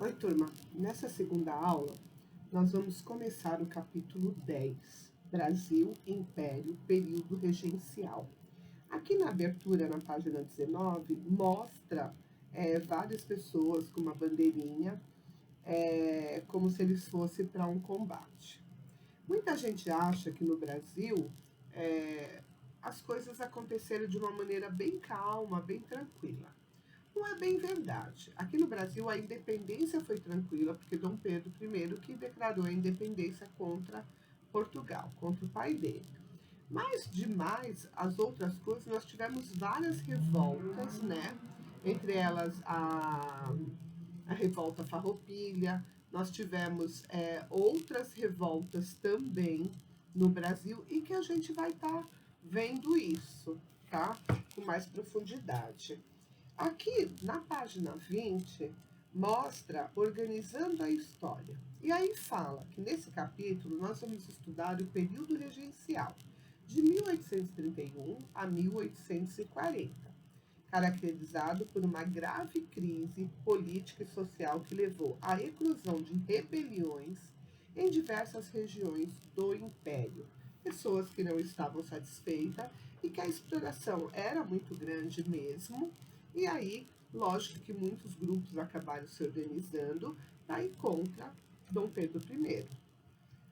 Oi, turma. Nessa segunda aula, nós vamos começar o capítulo 10, Brasil, Império, Período Regencial. Aqui na abertura, na página 19, mostra várias pessoas com uma bandeirinha, como se eles fossem para um combate. Muita gente acha que no Brasil as coisas aconteceram de uma maneira bem calma, bem tranquila. Não é bem verdade. Aqui no Brasil a independência foi tranquila, porque Dom Pedro I que declarou a independência contra Portugal, contra o pai dele. Mas demais, as outras coisas, nós tivemos várias revoltas, né? Entre elas a revolta farroupilha, nós tivemos outras revoltas também no Brasil e que a gente vai estar vendo isso, tá? Com mais profundidade. Aqui na página 20 mostra organizando a história. E aí fala que nesse capítulo nós vamos estudar o período regencial de 1831 a 1840, caracterizado por uma grave crise política e social que levou à eclosão de rebeliões em diversas regiões do Império. Pessoas que não estavam satisfeitas e que a exploração era muito grande mesmo. E aí, lógico que muitos grupos acabaram se organizando para ir contra Dom Pedro I.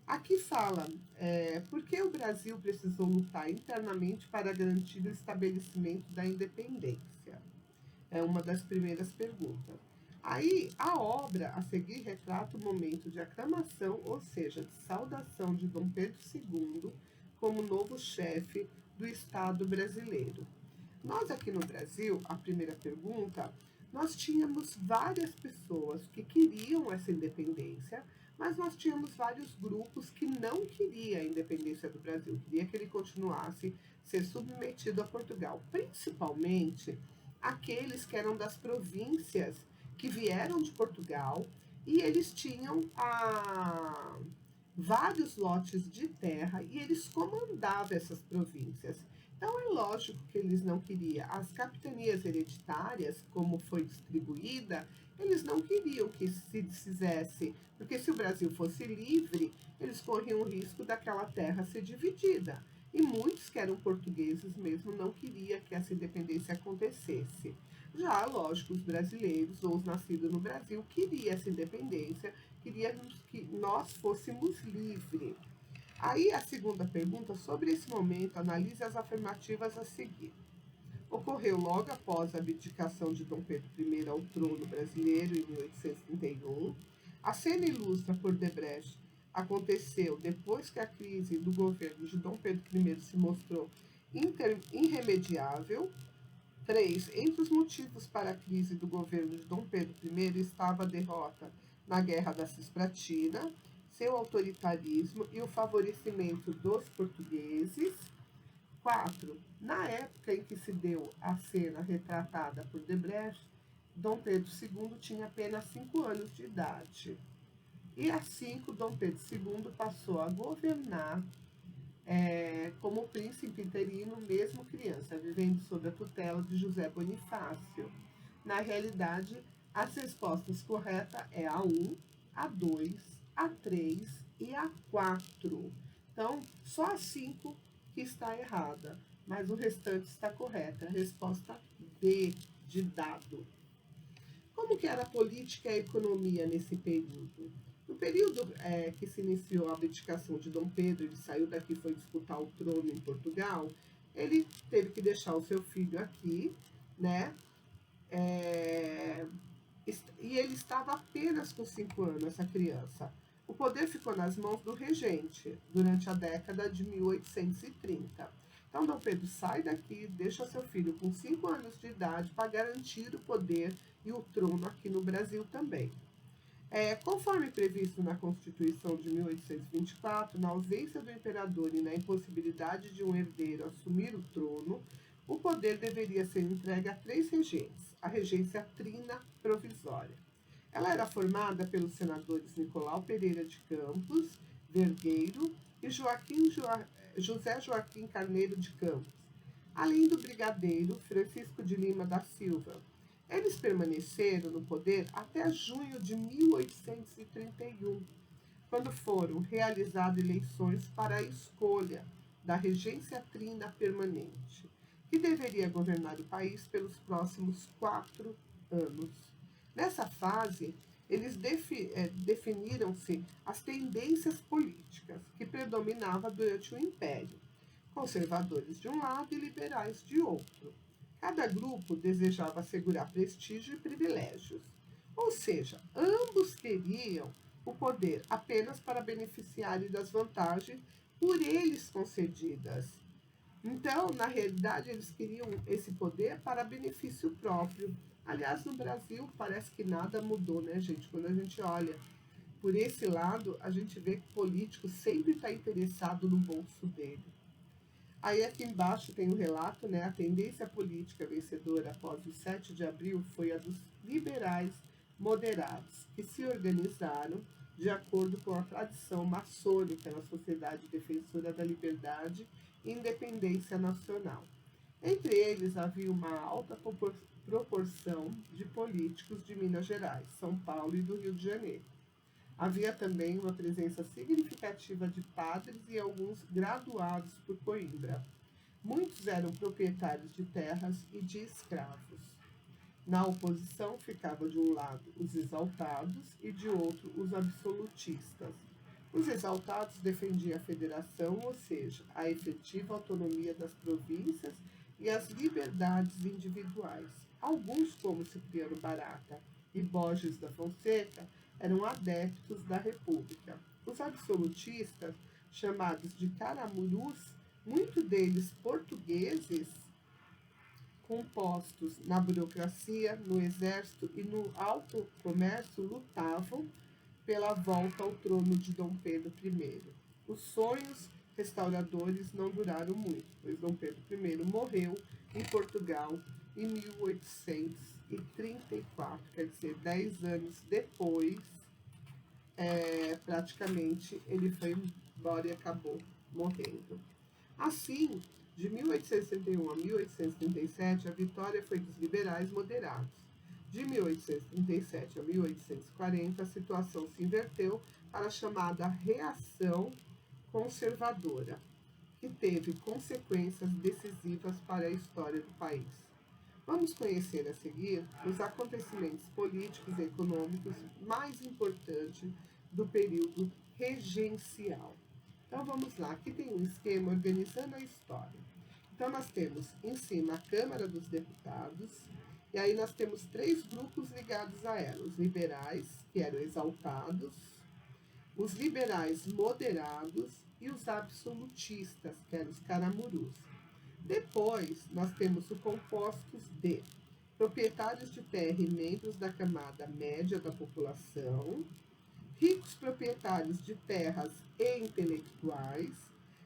Aqui fala por que o Brasil precisou lutar internamente para garantir o estabelecimento da independência. É uma das primeiras perguntas. Aí, a obra a seguir retrata o momento de aclamação, ou seja, de saudação de Dom Pedro II como novo chefe do Estado brasileiro. Nós aqui no Brasil, a primeira pergunta, nós tínhamos várias pessoas que queriam essa independência, mas nós tínhamos vários grupos que não queriam a independência do Brasil, queria que ele continuasse ser submetido a Portugal, principalmente aqueles que eram das províncias que vieram de Portugal e eles tinham vários lotes de terra e eles comandavam essas províncias. Então é lógico que eles não queriam. As capitanias hereditárias, como foi distribuída, eles não queriam que se desfizesse, porque se o Brasil fosse livre, eles corriam o risco daquela terra ser dividida. E muitos que eram portugueses mesmo não queriam que essa independência acontecesse. Já, lógico, os brasileiros ou os nascidos no Brasil queriam essa independência, queríamos que nós fôssemos livres. Aí a segunda pergunta, sobre esse momento, analise as afirmativas a seguir. Ocorreu logo após a abdicação de Dom Pedro I ao trono brasileiro em 1831. A cena ilustra por Debrecht aconteceu depois que a crise do governo de Dom Pedro I se mostrou irremediável. 3. Entre os motivos para a crise do governo de Dom Pedro I estava a derrota na Guerra da Cisplatina, seu autoritarismo e o favorecimento dos portugueses. 4. Na época em que se deu a cena retratada por Debrecht, Dom Pedro II tinha apenas 5 anos de idade. E assim, Dom Pedro II passou a governar como príncipe interino, mesmo criança, vivendo sob a tutela de José Bonifácio. Na realidade, as respostas corretas é a 1, a 2, a 3 e a 4. Então, só a 5 que está errada, mas o restante está correta. A resposta D, de dado. Como que era a política e a economia nesse período? No período que se iniciou a abdicação de Dom Pedro, ele saiu daqui e foi disputar o trono em Portugal, ele teve que deixar o seu filho aqui, né? E ele estava apenas com 5 anos, essa criança. O poder ficou nas mãos do regente durante a década de 1830. Então, Dom Pedro sai daqui, deixa seu filho com 5 anos de idade para garantir o poder e o trono aqui no Brasil também. Conforme previsto na Constituição de 1824, na ausência do imperador e na impossibilidade de um herdeiro assumir o trono, o poder deveria ser entregue a 3 regentes, a regência trina provisória. Ela era formada pelos senadores Nicolau Pereira de Campos, Vergueiro e José Joaquim Carneiro de Campos, além do brigadeiro Francisco de Lima da Silva. Eles permaneceram no poder até junho de 1831, quando foram realizadas eleições para a escolha da regência trina permanente, que deveria governar o país pelos próximos 4 anos. Nessa fase, eles definiram-se as tendências políticas que predominavam durante o Império, conservadores de um lado e liberais de outro. Cada grupo desejava assegurar prestígio e privilégios, ou seja, ambos queriam o poder apenas para beneficiarem das vantagens por eles concedidas. Então, na realidade, eles queriam esse poder para benefício próprio. Aliás, no Brasil, parece que nada mudou, né, gente? Quando a gente olha por esse lado, a gente vê que o político sempre está interessado no bolso dele. Aí aqui embaixo tem o relato, né? A tendência política vencedora após o 7 de abril foi a dos liberais moderados, que se organizaram de acordo com a tradição maçônica na Sociedade Defensora da Liberdade e Independência Nacional. Entre eles havia uma alta proporção de políticos de Minas Gerais, São Paulo e do Rio de Janeiro. Havia também uma presença significativa de padres e alguns graduados por Coimbra. Muitos eram proprietários de terras e de escravos. Na oposição ficavam de um lado os exaltados e de outro os absolutistas. Os exaltados defendiam a federação, ou seja, a efetiva autonomia das províncias e as liberdades individuais. Alguns, como Cipriano Barata e Borges da Fonseca, eram adeptos da República. Os absolutistas, chamados de caramurus, muitos deles portugueses, compostos na burocracia, no exército e no alto comércio, lutavam pela volta ao trono de Dom Pedro I. Os sonhos restauradores não duraram muito, pois Dom Pedro I morreu em Portugal em 1834, quer dizer, 10 anos depois, praticamente ele foi embora e acabou morrendo. Assim, de 1861 a 1837, a vitória foi dos liberais moderados. De 1837 a 1840, a situação se inverteu para a chamada reação conservadora, que teve consequências decisivas para a história do país. Vamos conhecer a seguir os acontecimentos políticos e econômicos mais importantes do período regencial. Então vamos lá, aqui tem um esquema organizando a história. Então nós temos em cima a Câmara dos Deputados, e aí nós temos 3 grupos ligados a ela: os liberais, que eram exaltados, os liberais moderados e os absolutistas, que eram os caramurus. Depois nós temos os compostos de proprietários de terra e membros da camada média da população, ricos proprietários de terras e intelectuais,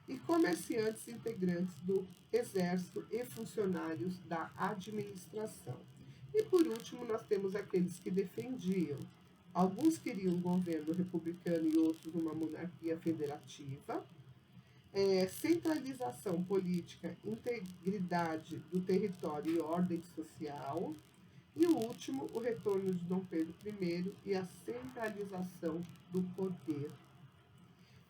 e comerciantes integrantes do exército e funcionários da administração. E por último, nós temos aqueles que defendiam. Alguns queriam um governo republicano e outros uma monarquia federativa. Centralização política, integridade do território e ordem social. E o último, o retorno de Dom Pedro I e a centralização do poder.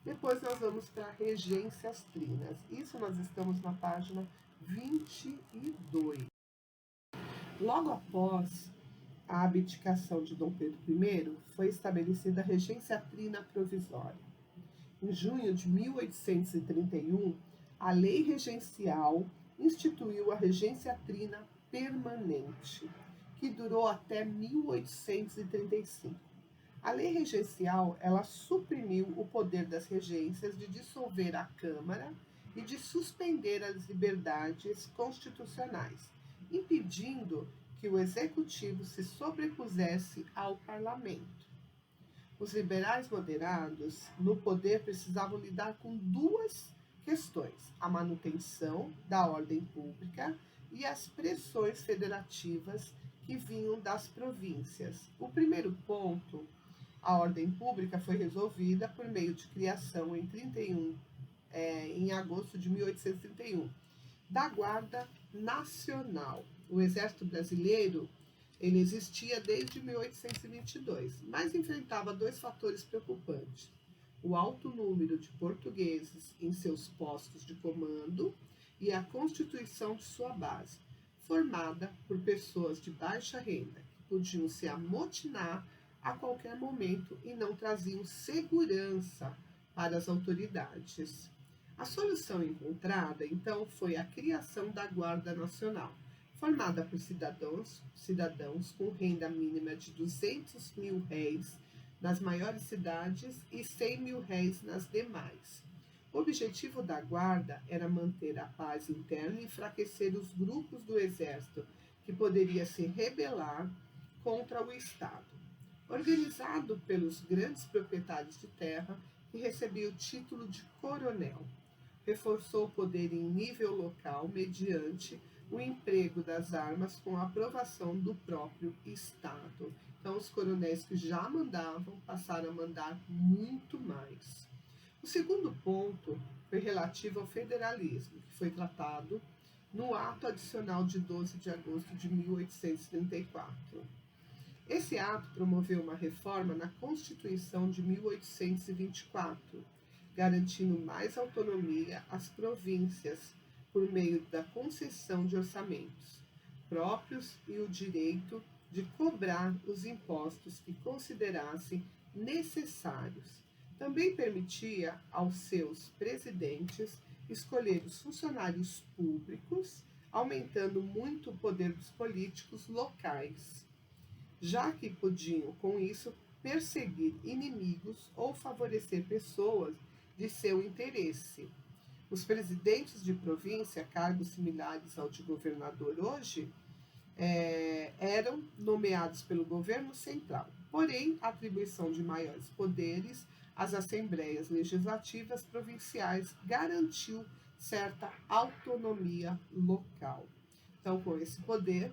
Depois nós vamos para regências trinas. Isso nós estamos na página 22. Logo após a abdicação de Dom Pedro I, foi estabelecida a regência trina provisória. Em junho de 1831, a lei regencial instituiu a regência trina permanente, que durou até 1835. A lei regencial, ela suprimiu o poder das regências de dissolver a Câmara e de suspender as liberdades constitucionais, impedindo que o executivo se sobrepusesse ao parlamento. Os liberais moderados no poder precisavam lidar com 2 questões: a manutenção da ordem pública e as pressões federativas que vinham das províncias. O primeiro ponto, a ordem pública, foi resolvida por meio de criação em agosto de 1831, da Guarda Nacional. O Exército Brasileiro Ele existia desde 1822, mas enfrentava dois fatores preocupantes: o alto número de portugueses em seus postos de comando e a constituição de sua base, formada por pessoas de baixa renda, que podiam se amotinar a qualquer momento e não traziam segurança para as autoridades. A solução encontrada, então, foi a criação da Guarda Nacional, formada por cidadãos com renda mínima de 200 mil réis nas maiores cidades e 100 mil réis nas demais. O objetivo da Guarda era manter a paz interna e enfraquecer os grupos do exército que poderia se rebelar contra o Estado. Organizado pelos grandes proprietários de terra, que recebia o título de coronel, reforçou o poder em nível local mediante o emprego das armas com a aprovação do próprio Estado. Então, os coronéis que já mandavam passaram a mandar muito mais. O segundo ponto foi relativo ao federalismo, que foi tratado no ato adicional de 12 de agosto de 1834. Esse ato promoveu uma reforma na Constituição de 1824, garantindo mais autonomia às províncias por meio da concessão de orçamentos próprios e o direito de cobrar os impostos que considerassem necessários. Também permitia aos seus presidentes escolher os funcionários públicos, aumentando muito o poder dos políticos locais, já que podiam, com isso, perseguir inimigos ou favorecer pessoas de seu interesse. Os presidentes de província, cargos similares ao de governador hoje, eram nomeados pelo governo central. Porém, a atribuição de maiores poderes às assembleias legislativas provinciais garantiu certa autonomia local. Então, com esse poder,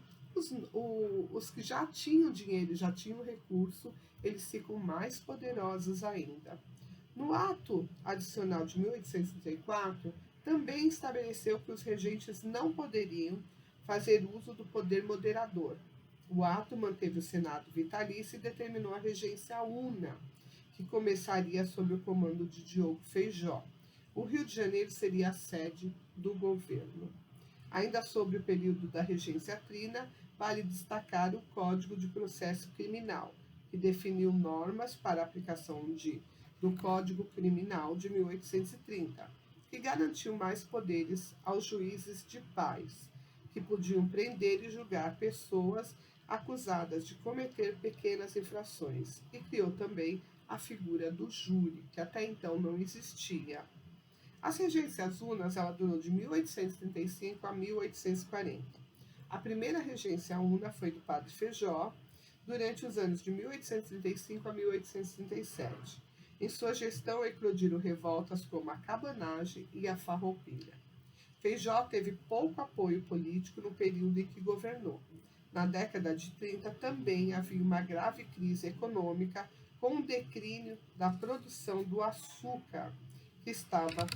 os que já tinham dinheiro, já tinham recurso, eles ficam mais poderosos ainda. No ato adicional de 1834, também estabeleceu que os regentes não poderiam fazer uso do poder moderador. O ato manteve o Senado vitalício e determinou a regência una, que começaria sob o comando de Diogo Feijó. O Rio de Janeiro seria a sede do governo. Ainda sobre o período da regência trina, vale destacar o Código de Processo Criminal, que definiu normas para a aplicação do Código Criminal de 1830, que garantiu mais poderes aos juízes de paz, que podiam prender e julgar pessoas acusadas de cometer pequenas infrações, e criou também a figura do júri, que até então não existia. As regências unas ela durou de 1835 a 1840. A primeira regência una foi do padre Feijó, durante os anos de 1835 a 1837. Em sua gestão eclodiram revoltas como a cabanagem e a farroupilha. Feijó teve pouco apoio político no período em que governou. Na década de 30 também havia uma grave crise econômica com o declínio da produção do açúcar, que estava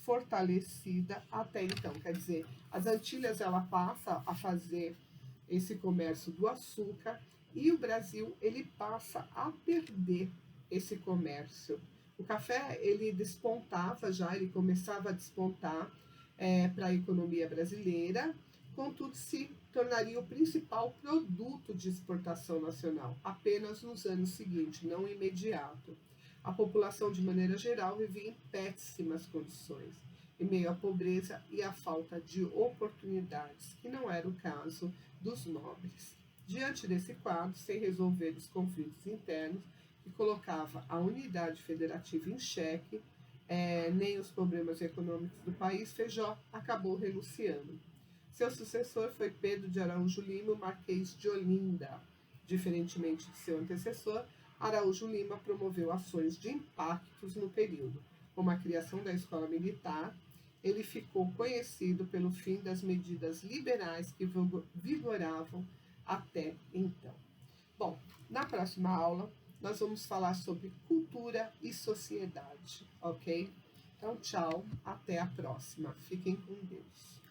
fortalecida até então. Quer dizer, as Antilhas ela passa a fazer esse comércio do açúcar e o Brasil ele passa a perder esse comércio. O café ele despontava já, ele começava a despontar para a economia brasileira, contudo se tornaria o principal produto de exportação nacional apenas nos anos seguintes, não imediato. A população, de maneira geral, vivia em péssimas condições, em meio à pobreza e à falta de oportunidades, que não era o caso dos nobres. Diante desse quadro, sem resolver os conflitos internos, que colocava a unidade federativa em xeque, nem os problemas econômicos do país, Feijó acabou renunciando. Seu sucessor foi Pedro de Araújo Lima, o Marquês de Olinda. Diferentemente de seu antecessor, Araújo Lima promoveu ações de impactos no período, como a criação da escola militar. Ele ficou conhecido pelo fim das medidas liberais que vigoravam até então. Bom, na próxima aula nós vamos falar sobre cultura e sociedade, ok? Então, tchau, até a próxima. Fiquem com Deus.